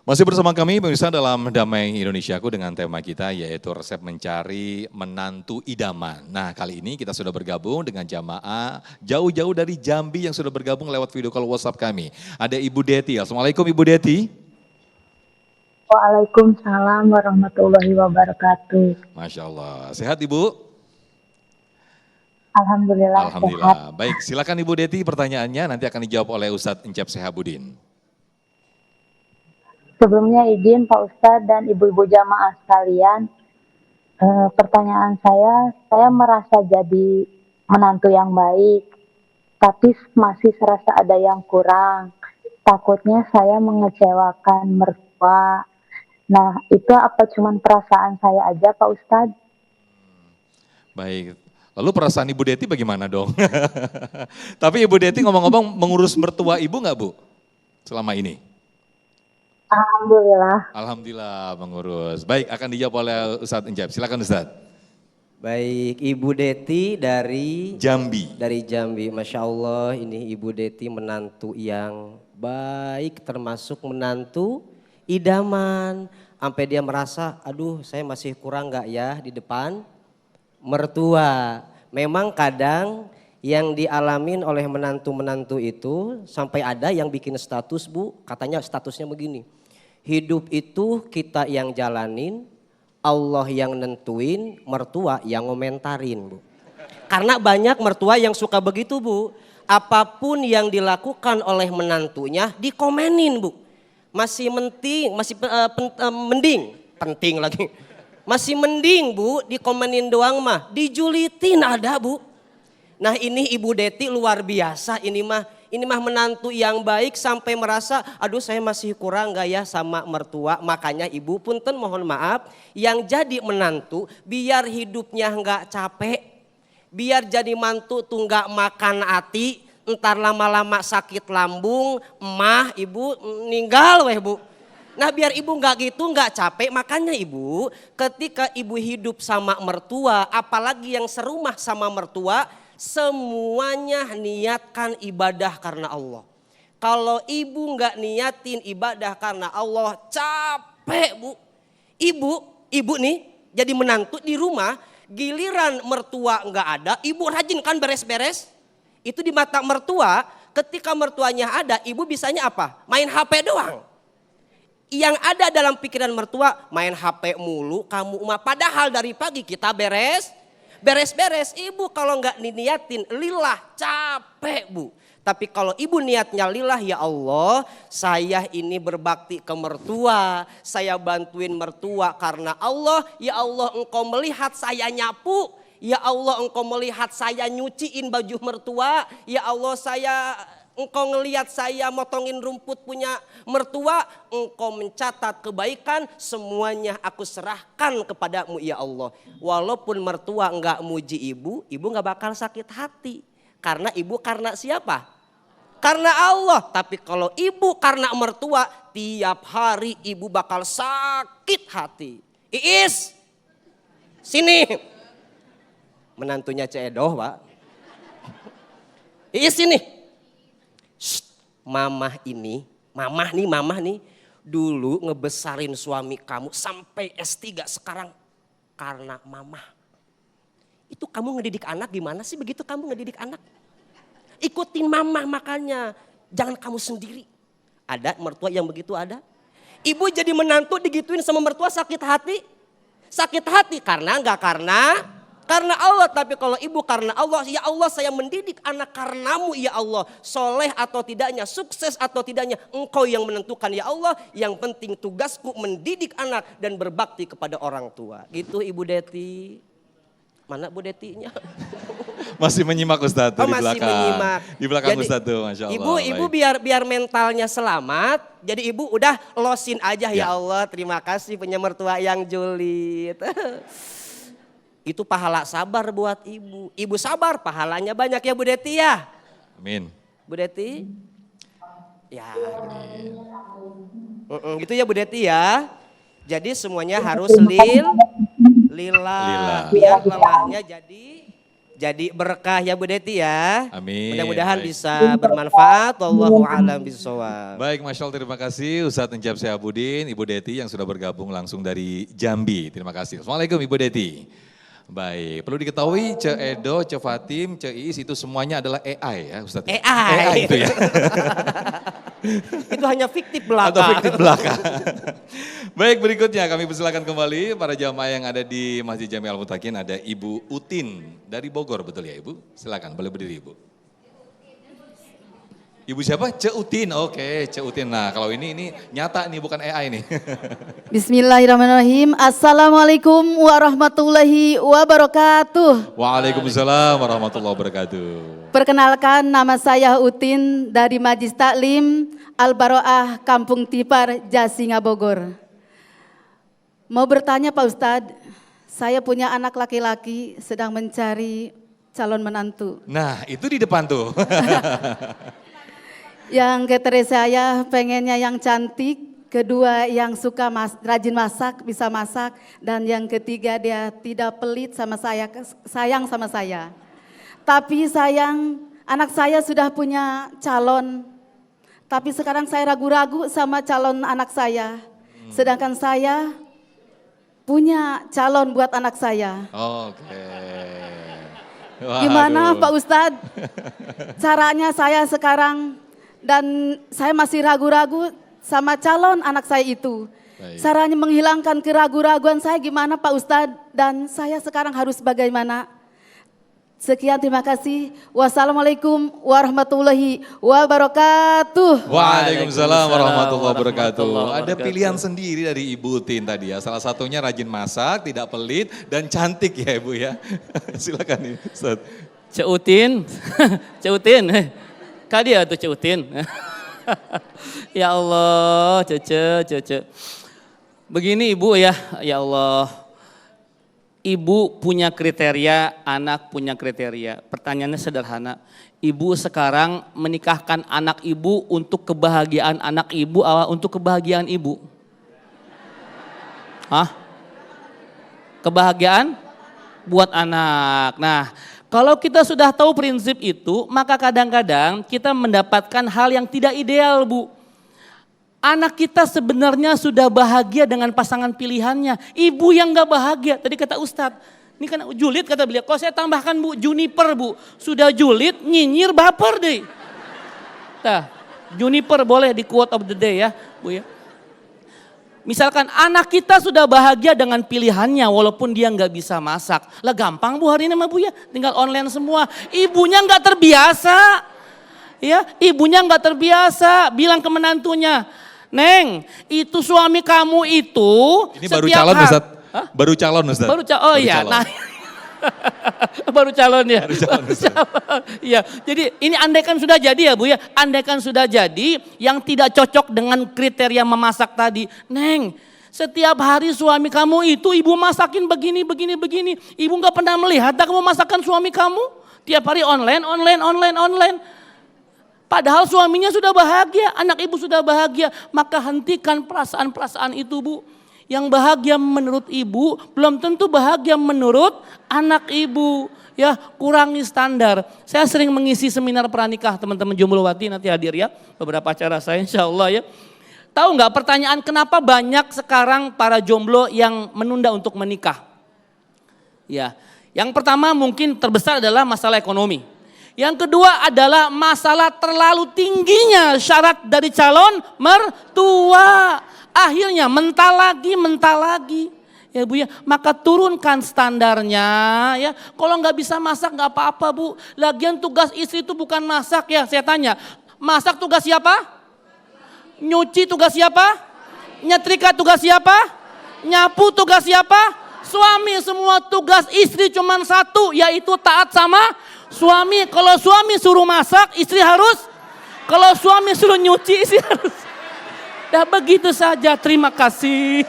Masih bersama kami pemirsa dalam Damai Indonesiaku dengan tema kita yaitu resep mencari menantu idaman. Nah kali ini kita sudah bergabung dengan jamaah jauh-jauh dari Jambi yang sudah bergabung lewat video call WhatsApp kami. Ada Ibu Deti. Assalamualaikum Ibu Deti. Waalaikumsalam warahmatullahi wabarakatuh. Masya Allah. Sehat Ibu? Alhamdulillah sehat. Alhamdulillah. Baik silakan Ibu Deti pertanyaannya nanti akan dijawab oleh Ustadz Encep Sehabudin. Sebelumnya izin Pak Ustadz dan ibu-ibu jamaah sekalian, pertanyaan saya merasa jadi menantu yang baik, tapi masih serasa ada yang kurang. Takutnya saya mengecewakan mertua. Nah, itu apa cuman perasaan saya aja Pak Ustadz? Baik. Lalu perasaan Ibu Deti bagaimana dong? Tapi Ibu Deti ngomong-ngomong mengurus mertua Ibu nggak Bu selama ini? Alhamdulillah. Alhamdulillah mengurus. Baik, akan dijawab oleh Ustadz Encep. Silakan Ustadz. Baik, Ibu Deti dari Jambi. Masya Allah ini Ibu Deti menantu yang baik termasuk menantu idaman. Sampai dia merasa, aduh saya masih kurang gak ya di depan mertua. Memang kadang yang dialamin oleh menantu-menantu itu sampai ada yang bikin status Bu, katanya statusnya begini. Hidup itu kita yang jalanin, Allah yang nentuin, mertua yang ngomentarin Bu. Karena banyak mertua yang suka begitu Bu. Apapun yang dilakukan oleh menantunya dikomenin Bu. Masih penting lagi. Masih mending Bu dikomenin doang mah, dijulitin ada Bu. Nah ini Ibu Deti luar biasa ini mah menantu yang baik sampai merasa aduh saya masih kurang gak ya sama mertua. Makanya Ibu punten mohon maaf yang jadi menantu biar hidupnya gak capek. Biar jadi mantu tuh gak makan hati. Entar lama-lama sakit lambung, emah Ibu ninggal weh Bu. Nah biar Ibu gak gitu gak capek makanya Ibu ketika Ibu hidup sama mertua apalagi yang serumah sama mertua. Semuanya niatkan ibadah karena Allah. Kalau ibu nggak niatin ibadah karena Allah capek Bu. Ibu nih jadi menantu di rumah giliran mertua nggak ada ibu rajin kan beres-beres. Itu di mata mertua ketika mertuanya ada ibu bisanya apa? Main HP doang. Yang ada dalam pikiran mertua main HP mulu kamu mah padahal dari pagi kita beres-beres, ibu kalau nggak diniatin lillah capek Bu. Tapi kalau ibu niatnya lillah ya Allah saya ini berbakti ke mertua. Saya bantuin mertua karena Allah. Ya Allah engkau melihat saya nyapu. Ya Allah engkau melihat saya nyuciin baju mertua. Ya Allah engkau ngelihat saya motongin rumput punya mertua, engkau mencatat kebaikan, semuanya aku serahkan kepadamu ya Allah. Walaupun mertua enggak muji ibu enggak bakal sakit hati. Karena ibu karena siapa? Karena Allah. Tapi kalau ibu karena mertua, tiap hari ibu bakal sakit hati. Iis, sini. Menantunya Cedoh Pak. Iis sini. Mamah nih dulu ngebesarin suami kamu sampai S3 sekarang karena mamah. Itu kamu ngedidik anak gimana sih begitu kamu ngedidik anak? Ikutin mamah makanya, jangan kamu sendiri. Ada mertua yang begitu ada? Ibu jadi menantu digituin sama mertua sakit hati? Sakit hati karena Allah, tapi kalau ibu karena Allah, ya Allah saya mendidik anak karenamu ya Allah. Soleh atau tidaknya, sukses atau tidaknya, engkau yang menentukan ya Allah. Yang penting tugasku mendidik anak dan berbakti kepada orang tua. Gitu Ibu Deti. Mana Bu Detinya? Masih menyimak Ustadz tuh di masih belakang. Menyimak. Di belakang Jadi, Ustadz tuh Masya Allah. Ibu biar mentalnya selamat. Jadi ibu udah losin aja ya Allah. Terima kasih punya mertua yang julid. Itu pahala sabar buat ibu. Ibu sabar pahalanya banyak ya Bu Deti ya. Amin. Bu Deti. Ya. Gitu ya Bu Deti ya. Jadi semuanya harus lillah. Biar lelahnya jadi jadi berkah ya Bu Deti ya. Amin. Mudah-mudahan Baik. bisa bermanfaat. Wallahu a'lam bishawab. Baik, Masya Allah, terima kasih Ustadz Encap Syahabudin, Ibu Deti yang sudah bergabung langsung dari Jambi. Terima kasih. Assalamualaikum Ibu Deti. Baik, perlu diketahui Ce Edo, Ce Fatim, Ce Iis itu semuanya adalah AI ya Ustadz? AI. Itu ya? Itu hanya fiktif belaka. Atau fiktif belaka. Baik, berikutnya kami persilakan kembali para jamaah yang ada di Masjid Jami Al-Mutakin. Ada Ibu Utin dari Bogor, betul ya Ibu? Silakan, boleh berdiri Ibu. Ibu siapa? Ce Utin, oke Ce Utin. Nah kalau ini nyata nih bukan AI nih. Bismillahirrahmanirrahim. Assalamualaikum warahmatullahi wabarakatuh. Waalaikumsalam warahmatullahi wabarakatuh. Perkenalkan, nama saya Utin dari Majlis Taklim Al-Baroah Kampung Tipar, Jasinga, Bogor. Mau bertanya Pak Ustadz, saya punya anak laki-laki sedang mencari calon menantu. Nah itu di depan tuh. Yang kriteria saya pengennya yang cantik, kedua yang suka rajin masak, bisa masak, dan yang ketiga dia tidak pelit sama saya, sayang sama saya. Tapi sayang, anak saya sudah punya calon, tapi sekarang saya ragu-ragu sama calon anak saya. Sedangkan saya punya calon buat anak saya. Oke. Gimana Waduh. Pak Ustadz? Caranya saya sekarang, dan saya masih ragu-ragu sama calon anak saya itu. Baik. Caranya menghilangkan keraguan-raguan saya gimana Pak Ustadz? Dan saya sekarang harus bagaimana? Sekian, terima kasih. Wassalamualaikum warahmatullahi wabarakatuh. Waalaikumsalam warahmatullahi wabarakatuh. warahmatullahi Ada wabarakatuh. pilihan sendiri dari Ibu Utin tadi ya. Salah satunya rajin masak, tidak pelit, dan cantik ya Ibu ya. Silakan nih Ustaz. Ceutin, Ceutin, kak dia tuh Ceutin. Ya Allah, Cece. Begini Ibu ya Allah. Ibu punya kriteria, anak punya kriteria. Pertanyaannya sederhana. Ibu sekarang menikahkan anak ibu untuk kebahagiaan anak ibu, untuk kebahagiaan ibu? Hah? Kebahagiaan buat anak. Nah, kalau kita sudah tahu prinsip itu, maka kadang-kadang kita mendapatkan hal yang tidak ideal, Bu. Anak kita sebenarnya sudah bahagia dengan pasangan pilihannya. Ibu yang gak bahagia. Tadi kata Ustadz, ini kan julid kata beliau. Kalau saya tambahkan Bu, juniper Bu. Sudah julid, nyinyir, baper deh. Nah, juniper boleh di quote of the day ya Bu ya. Misalkan anak kita sudah bahagia dengan pilihannya walaupun dia nggak bisa masak. Lah gampang Bu hari ini mah Bu ya, tinggal online semua. Ibunya nggak terbiasa. Ya, ibunya nggak terbiasa, bilang ke menantunya, "Neng, itu suami kamu itu." Ini baru calon Ustaz. Baru calon Ustaz. Baru calon. Oh iya, calon. nah. Baru calon ya. Baru calon, Ustaz. Iya, jadi ini andaikan sudah jadi ya Bu ya. Andaikan sudah jadi yang tidak cocok dengan kriteria memasak tadi. "Neng, setiap hari suami kamu itu ibu masakin begini. Ibu nggak pernah melihat kamu masakan suami kamu? Tiap hari online. Padahal suaminya sudah bahagia, anak ibu sudah bahagia. Maka hentikan perasaan-perasaan itu Bu. Yang bahagia menurut ibu belum tentu bahagia menurut anak ibu. Ya, kurangi standar. Saya sering mengisi seminar pranikah teman-teman Jomblowati, nanti hadir ya. Beberapa acara saya insya Allah ya. Tahu nggak pertanyaan kenapa banyak sekarang para jomblo yang menunda untuk menikah? Ya, yang pertama mungkin terbesar adalah masalah ekonomi. Yang kedua adalah masalah terlalu tingginya syarat dari calon mertua. Akhirnya mental lagi. Ya Bu ya, maka turunkan standarnya ya. Kalau nggak bisa masak nggak apa-apa Bu. Lagian tugas istri itu bukan masak ya. Saya tanya, masak tugas siapa? Nyuci tugas siapa? Nyetrika tugas siapa? Nyapu tugas siapa? Suami. Semua tugas istri cuma satu, yaitu taat sama suami. Kalau suami suruh masak, istri harus. Kalau suami suruh nyuci, istri harus. Dah begitu saja, terima kasih.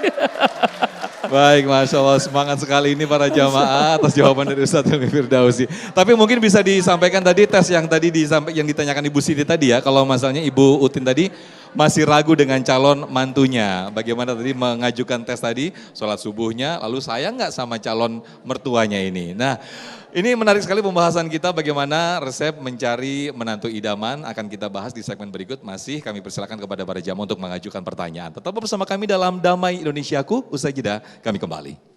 Baik, Masya Allah, semangat sekali ini para jamaah atas jawaban dari Ustadz Hilmi Firdausi. Tapi mungkin bisa disampaikan tadi tes yang tadi yang ditanyakan Ibu Siti tadi ya, kalau masalahnya Ibu Utin tadi masih ragu dengan calon mantunya. Bagaimana tadi mengajukan tes tadi, sholat subuhnya, lalu sayang nggak sama calon mertuanya ini. Nah, ini menarik sekali pembahasan kita bagaimana resep mencari menantu idaman. Akan kita bahas di segmen berikut. Masih kami persilakan kepada para jamaah untuk mengajukan pertanyaan. Tetap bersama kami dalam Damai Indonesiaku. Usai jeda, kami kembali.